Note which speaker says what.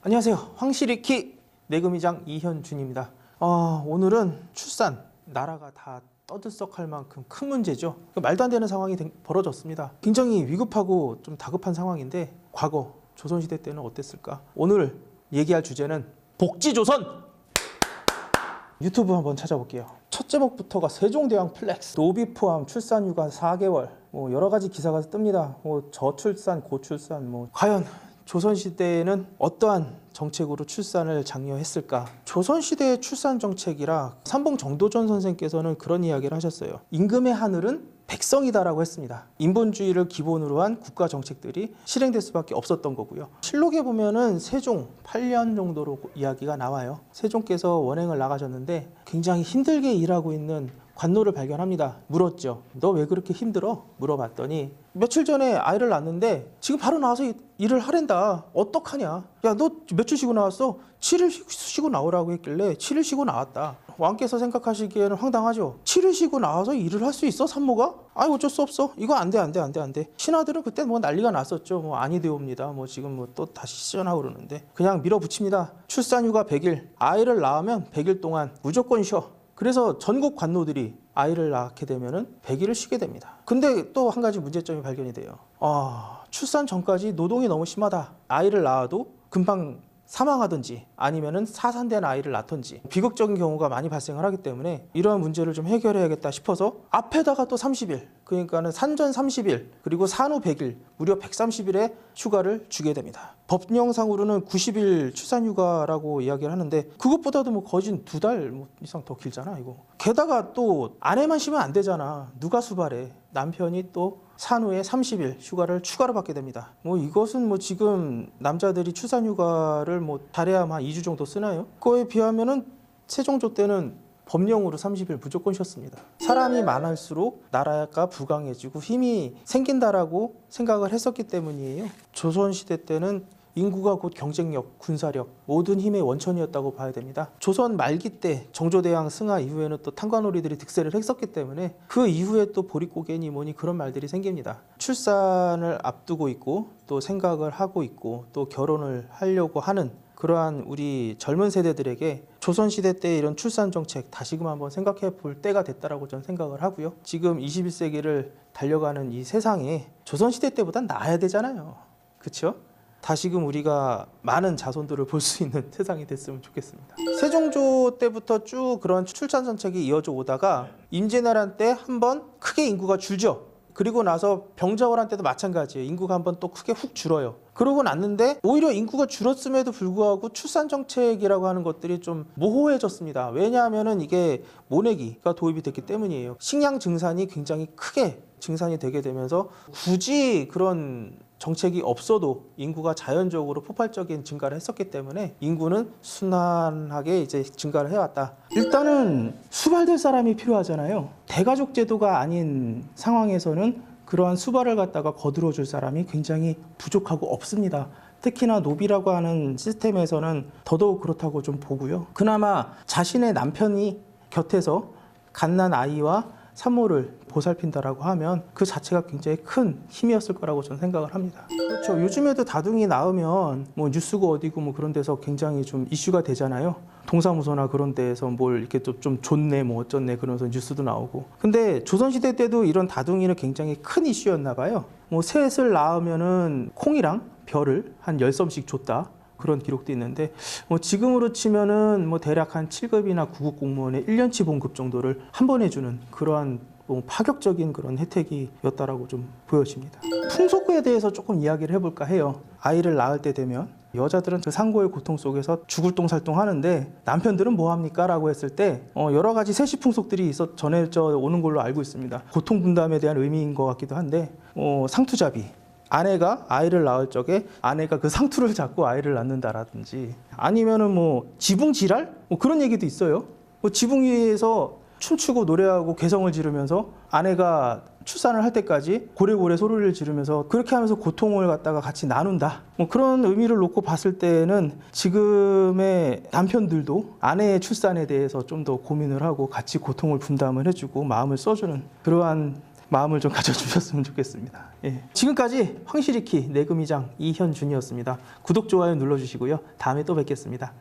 Speaker 1: 안녕하세요. 황실이키 내금이장 이현준입니다. 오늘은 출산, 나라가 다 떠들썩할 만큼 큰 문제죠. 말도 안 되는 상황이 벌어졌습니다. 굉장히 위급하고 좀 다급한 상황인데 과거 조선시대 때는 어땠을까? 오늘 얘기할 주제는 복지조선! 유튜브 한번 찾아볼게요. 첫 제목부터가 세종대왕 플렉스, 노비 포함 출산휴가 4개월, 여러 가지 기사가 뜹니다. 저출산, 고출산, 과연 조선시대에는 어떠한 정책으로 출산을 장려했을까? 조선시대의 출산 정책이라 삼봉 정도전 선생께서는 그런 이야기를 하셨어요. 임금의 하늘은 백성이다라고 했습니다. 인본주의를 기본으로 한 국가 정책들이 실행될 수밖에 없었던 거고요. 실록에 보면은 세종 8년 정도로 이야기가 나와요. 세종께서 원행을 나가셨는데 굉장히 힘들게 일하고 있는 관노를 발견합니다. 물었죠. 너 왜 그렇게 힘들어? 물어봤더니 며칠 전에 아이를 낳았는데 지금 바로 나와서 일을 하랜다. 어떡하냐? 야, 너 며칠 쉬고 나왔어? 7일 쉬고 나오라고 했길래 7일 쉬고 나왔다. 왕께서 생각하시기에는 황당하죠. 7일 쉬고 나와서 일을 할 수 있어? 산모가? 아이 어쩔 수 없어. 이거 안 돼. 신하들은 그때 난리가 났었죠. 아니되옵니다. 지금 또 다시 시전하고 그러는데 그냥 밀어붙입니다. 출산휴가 100일. 아이를 낳으면 100일 동안 무조건 쉬어. 그래서 전국 관노들이 아이를 낳게 되면은 100일을 쉬게 됩니다. 근데 또 한 가지 문제점이 발견이 돼요. 출산 전까지 노동이 너무 심하다. 아이를 낳아도 금방 사망하든지 아니면은 사산된 아이를 낳던지 비극적인 경우가 많이 발생을 하기 때문에 이러한 문제를 좀 해결해야겠다 싶어서 앞에다가 또 30일, 그러니까는 산전 30일 그리고 산후 100일, 무려 130일의 휴가를 주게 됩니다. 법령상으로는 90일 출산휴가라고 이야기를 하는데 그것보다도 거진 2달 이상 더 길잖아 이거. 게다가 또 아내만 쉬면 안 되잖아. 누가 수발해? 남편이 또 산후에 30일 휴가를 추가로 받게 됩니다. 이것은 지금 남자들이 출산휴가를 잘해야만 2주 정도 쓰나요? 그거에 비하면은 세종조 때는 법령으로 30일 무조건 쉬었습니다. 사람이 많을수록 나라가 부강해지고 힘이 생긴다라고 생각을 했었기 때문이에요. 조선시대 때는 인구가 곧 경쟁력, 군사력, 모든 힘의 원천이었다고 봐야 됩니다. 조선 말기 때 정조대왕 승하 이후에는 또 탄관오리들이 득세를 했었기 때문에 그 이후에 또 보릿고개니 뭐니 그런 말들이 생깁니다. 출산을 앞두고 있고 또 생각을 하고 있고 또 결혼을 하려고 하는 그러한 우리 젊은 세대들에게 조선시대 때 이런 출산 정책 다시금 한번 생각해 볼 때가 됐다라고 저는 생각을 하고요. 지금 21세기를 달려가는 이 세상에 조선시대 때보단 나아야 되잖아요. 그렇죠? 다시금 우리가 많은 자손들을 볼 수 있는 세상이 됐으면 좋겠습니다. 세종조 때부터 쭉 그런 출산 정책이 이어져 오다가 임진왜란 때 한번 크게 인구가 줄죠. 그리고 나서 병자호란 때도 마찬가지예요. 인구가 한번 또 크게 훅 줄어요. 그러고 났는데 오히려 인구가 줄었음에도 불구하고 출산 정책이라고 하는 것들이 좀 모호해졌습니다. 왜냐하면은 이게 모내기가 도입이 됐기 때문이에요. 식량 증산이 굉장히 크게 증산이 되게 되면서 굳이 그런 정책이 없어도 인구가 자연적으로 폭발적인 증가를 했었기 때문에 인구는 순환하게 이제 증가를 해왔다. 일단은 수발될 사람이 필요하잖아요. 대가족 제도가 아닌 상황에서는 그러한 수발을 갖다가 거들어줄 사람이 굉장히 부족하고 없습니다. 특히나 노비라고 하는 시스템에서는 더더욱 그렇다고 좀 보고요. 그나마 자신의 남편이 곁에서 갓난 아이와 산모를 보살핀다라고 하면 그 자체가 굉장히 큰 힘이었을 거라고 저는 생각을 합니다. 그렇죠. 요즘에도 다둥이 낳으면 뉴스고 어디고 그런 데서 굉장히 좀 이슈가 되잖아요. 동사무소나 그런 데에서 뭘 이렇게 좀 좋네 어쩌네 그러면서 뉴스도 나오고. 근데 조선시대 때도 이런 다둥이는 굉장히 큰 이슈였나 봐요. 셋을 낳으면은 콩이랑 별을 한 10섬씩 줬다. 그런 기록도 있는데 지금으로 치면은 대략 한 7급이나 9급 공무원의 1년치 봉급 정도를 한 번에 주는 그러한 파격적인 그런 혜택이었다라고 좀 보여집니다. 풍속에 대해서 조금 이야기를 해볼까 해요. 아이를 낳을 때 되면 여자들은 그 상고의 고통 속에서 죽을 똥살똥 하는데 남편들은 뭐 합니까? 라고 했을 때 여러 가지 세시 풍속들이 전해져 오는 걸로 알고 있습니다. 고통 분담에 대한 의미인 것 같기도 한데 상투잡이, 아내가 아이를 낳을 적에 아내가 그 상투를 잡고 아이를 낳는다라든지 아니면은 지붕지랄? 그런 얘기도 있어요. 지붕 위에서 춤추고 노래하고 괴성을 지르면서 아내가 출산을 할 때까지 고래고래 소리를 지르면서 그렇게 하면서 고통을 갖다가 같이 나눈다. 그런 의미를 놓고 봤을 때는 지금의 남편들도 아내의 출산에 대해서 좀 더 고민을 하고 같이 고통을 분담을 해주고 마음을 써주는 그러한 마음을 좀 가져주셨으면 좋겠습니다. 예. 지금까지 황실이키 내금이장 이현준이었습니다. 구독, 좋아요 눌러주시고요. 다음에 또 뵙겠습니다.